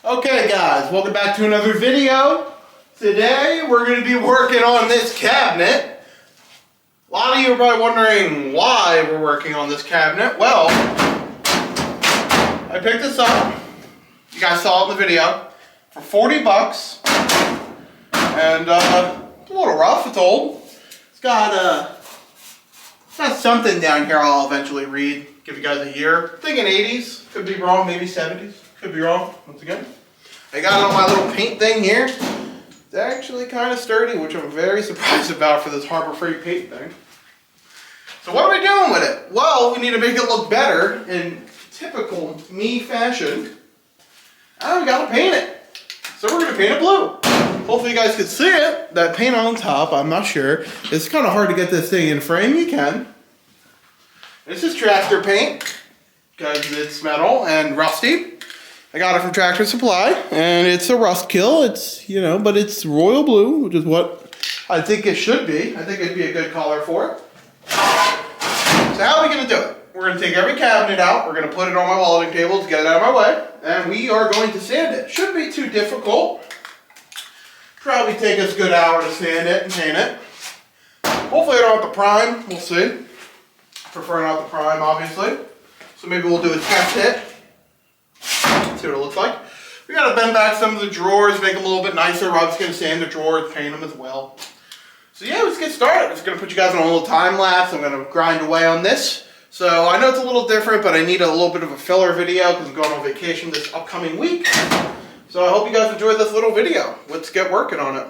Okay guys, welcome back to another video. Today we're going to be working on this cabinet. A lot of you are probably wondering why we're working on this cabinet. Well, I picked this up, you guys saw it in the video, for 40 bucks. And it's a little rough, it's old. It's got something down here I'll eventually read, give you guys a year. I'm thinking 80s, could be wrong, maybe 70s. Could be wrong, once again. I got it on my little paint thing here. It's actually kind of sturdy, which I'm very surprised about for this Harbor Freight paint thing. So what are we doing with it? Well, we need to make it look better in typical me fashion. And we gotta paint it. So we're gonna paint it blue. Hopefully you guys can see it. That paint on top, I'm not sure. It's kind of hard to get this thing in frame. You can. This is tractor paint, because it's metal and rusty. I got it from Tractor Supply, and it's a rust kill. It's, you know, but it's royal blue, which is what I think it should be. I think it'd be a good color for it. So how are we gonna do it? We're gonna take every cabinet out. We're gonna put it on my welding table to get it out of my way, and we are going to sand it. Shouldn't be too difficult. Probably take us a good hour to sand it and paint it. Hopefully I don't have to prime. We'll see. Prefer not to prime, obviously. So maybe we'll do a test hit. See what it looks like. We gotta bend back some of the drawers, make them a little bit nicer. Rob's gonna sand the drawers, paint them as well. So yeah, let's get started. I'm just gonna put you guys on a little time lapse. I'm gonna grind away on this. So I know it's a little different, but I need a little bit of a filler video because I'm going on vacation this upcoming week. So I hope you guys enjoyed this little video. Let's get working on it.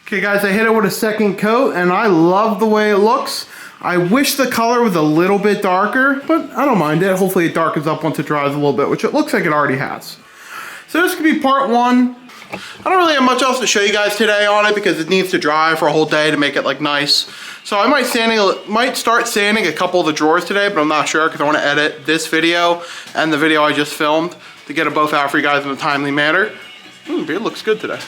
Okay guys, I hit it with a second coat and I love the way it looks. I wish the color was a little bit darker, but I don't mind it. Hopefully it darkens up once it dries a little bit, which it looks like it already has. So this could be part one. I don't really have much else to show you guys today on it because it needs to dry for a whole day to make it like nice. So I might start sanding a couple of the drawers today, but I'm not sure because I want to edit this video and the video I just filmed to get them both out for you guys in a timely manner. Beard looks good today.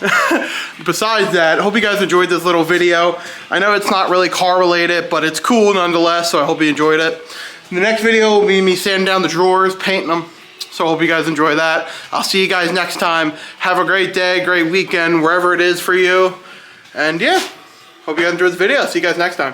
Besides that, I hope you guys enjoyed this little video. I know it's not really car related, but it's cool nonetheless, so I hope you enjoyed it. The next video will be me sanding down the drawers, painting them. So I hope you guys enjoy that. I'll see you guys next time. Have a great day, great weekend, wherever it is for you. And yeah, hope you guys enjoyed the video. See you guys next time.